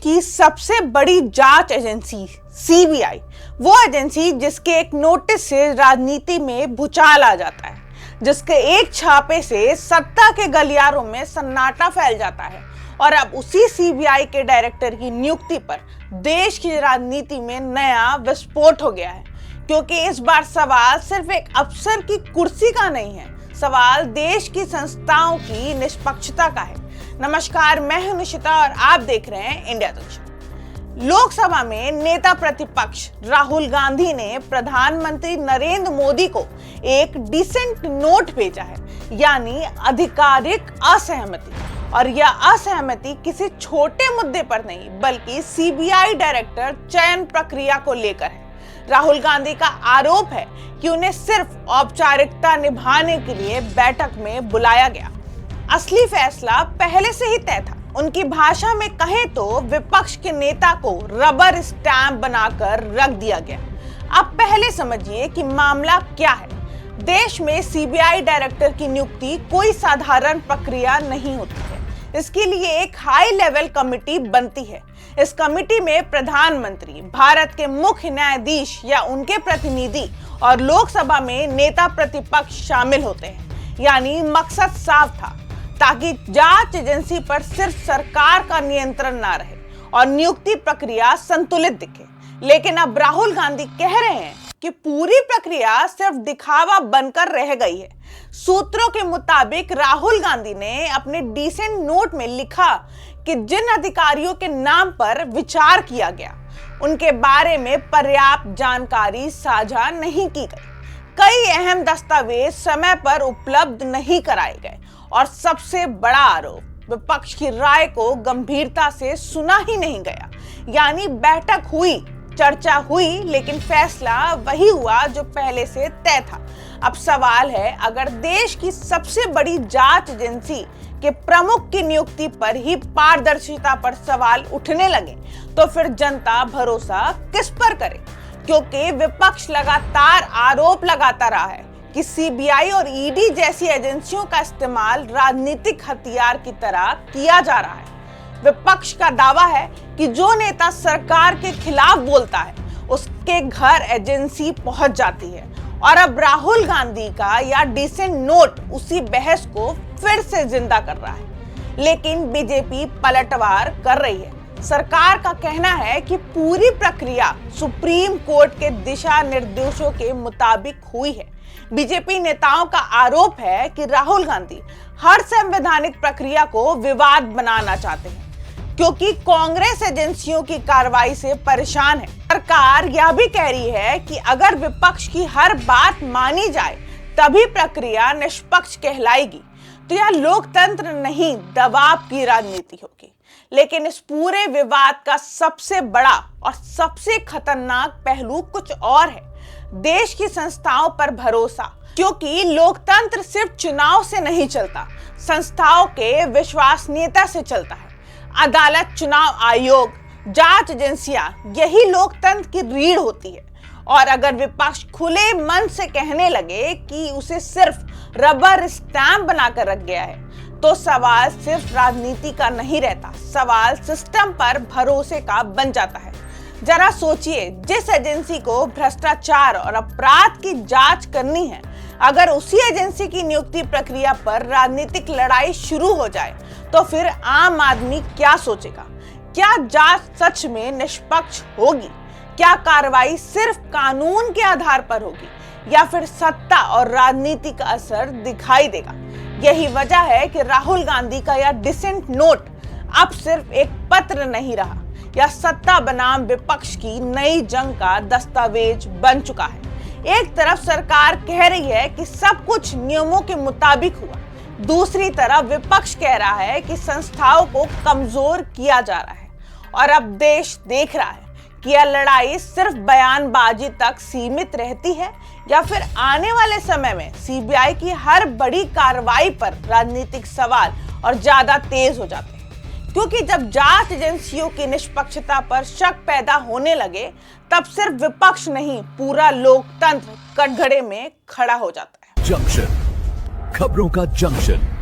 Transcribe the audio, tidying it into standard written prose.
की सबसे बड़ी जांच एजेंसी सीबीआई, वो एजेंसी जिसके एक नोटिस से राजनीति में भूचाल आ जाता है, जिसके एक छापे से सत्ता के गलियारों में सन्नाटा फैल जाता है। और अब उसी सीबीआई के डायरेक्टर की नियुक्ति पर देश की राजनीति में नया विस्फोट हो गया है, क्योंकि इस बार सवाल सिर्फ एक अफसर की कुर्सी का नहीं है, सवाल देश की संस्थाओं की निष्पक्षता का है। नमस्कार, मैं हूं निशिता और आप देख रहे हैं इंडिया जंक्शन। लोकसभा में नेता प्रतिपक्ष राहुल गांधी ने प्रधानमंत्री नरेंद्र मोदी को एक डिसेंट नोट भेजा है, यानी आधिकारिक असहमति। और यह असहमति किसी छोटे मुद्दे पर नहीं, बल्कि सीबीआई डायरेक्टर चयन प्रक्रिया को लेकर है। राहुल गांधी का आरोप है कि उन्हें सिर्फ औपचारिकता निभाने के लिए बैठक में बुलाया गया, असली फैसला पहले से ही तय था। उनकी भाषा में कहें तो विपक्ष के नेता को रबर स्टैंप बनाकर रख दिया गया। अब पहले समझिए कि मामला क्या है। देश में सीबीआई डायरेक्टर की नियुक्ति कोई साधारण प्रक्रिया नहीं होती है। इसके लिए एक हाई लेवल कमेटी बनती है। इस कमेटी में प्रधानमंत्री, भारत के मुख्य न्यायाधीश या उनके प्रतिनिधि और लोकसभा में नेता प्रतिपक्ष शामिल होते हैं। यानी मकसद साफ था, ताकि जांच एजेंसी पर सिर्फ सरकार का नियंत्रण ना रहे और नियुक्ति प्रक्रिया संतुलित दिखे। लेकिन अब राहुल गांधी कह रहे हैं कि पूरी प्रक्रिया सिर्फ दिखावा बनकर रह गई है। सूत्रों के मुताबिक राहुल गांधी ने अपने डिसेंट नोट में लिखा कि जिन अधिकारियों के नाम पर विचार किया गया, उनके बारे में पर्याप्त जानकारी साझा नहीं की गई। कई अहम दस्तावेज समय पर उपलब्ध नहीं कराए गए और सबसे बड़ा आरोप, विपक्ष की राय को गंभीरता से सुना ही नहीं गया। यानी बैठक हुई, चर्चा हुई, लेकिन फैसला वही हुआ जो पहले से तय था। अब सवाल है, अगर देश की सबसे बड़ी जांच एजेंसी के प्रमुख की नियुक्ति पर ही पारदर्शिता पर सवाल उठने लगे, तो फिर जनता भरोसा किस पर करे? क्योंकि विपक्ष लगातार आरोप लगाता रहा है कि सीबीआई और ईडी जैसी एजेंसियों का इस्तेमाल राजनीतिक हथियार की तरह किया जा रहा है। विपक्ष का दावा है कि जो नेता सरकार के खिलाफ बोलता है, उसके घर एजेंसी पहुंच जाती है। और अब राहुल गांधी का यह डिसेंट नोट उसी बहस को फिर से जिंदा कर रहा है। लेकिन बीजेपी पलटवार कर रही है। सरकार का कहना है कि पूरी प्रक्रिया सुप्रीम कोर्ट के दिशा निर्देशों के मुताबिक हुई है। बीजेपी नेताओं का आरोप है कि राहुल गांधी हर संवैधानिक प्रक्रिया को विवाद बनाना चाहते हैं, क्योंकि कांग्रेस एजेंसियों की कार्रवाई से परेशान है। सरकार यह भी कह रही है कि अगर विपक्ष की हर बात मानी जाए तभी प्रक्रिया निष्पक्ष कहलाएगी। तो यह लोकतंत्र नहीं, दबाव की राजनीति होगी। लेकिन इस पूरे विवाद का सबसे बड़ा और सबसे खतरनाक पहलू कुछ और है, देश की संस्थाओं पर भरोसा। क्योंकि लोकतंत्र सिर्फ चुनाव से नहीं चलता, संस्थाओं के विश्वसनीयता से चलता है। अदालत, चुनाव आयोग, जांच एजेंसियां, यही लोकतंत्र की रीढ़ होती है। और अगर विपक्ष खुले मन से कहने लगे कि उसे सिर्फ रबर स्टैंप बनाकर रख गया है, तो सवाल सिर्फ राजनीति का नहीं रहता, सवाल सिस्टम पर भरोसे का बन जाता है। जरा सोचिए, जिस एजेंसी को भ्रष्टाचार और अपराध की जांच करनी है, अगर उसी एजेंसी की नियुक्ति प्रक्रिया पर राजनीतिक लड़ाई शुरू हो जाए, तो फिर आम आदमी क्या सोचेगा? क्या जांच सच में निष्पक्ष होगी? क्या कार्रवाई सिर्फ कानून के आधार पर होगी, या फिर सत्ता और राजनीति का असर दिखाई देगा? यही वजह है कि राहुल गांधी का यह डिसेंट नोट अब सिर्फ एक पत्र नहीं रहा, यह सत्ता बनाम विपक्ष की नई जंग का दस्तावेज बन चुका है। एक तरफ सरकार कह रही है कि सब कुछ नियमों के मुताबिक हुआ, दूसरी तरफ विपक्ष कह रहा है कि संस्थाओं को कमजोर किया जा रहा है। और अब देश देख रहा है कि यह लड़ाई सिर्फ बयानबाजी तक सीमित रहती है, या फिर आने वाले समय में सीबीआई की हर बड़ी कार्रवाई पर राजनीतिक सवाल और ज्यादा तेज हो जाते हैं। क्योंकि जब जांच एजेंसियों की निष्पक्षता पर शक पैदा होने लगे, तब सिर्फ विपक्ष नहीं, पूरा लोकतंत्र कटघरे में खड़ा हो जाता है। जंक्शन, खबरों का जंक्शन।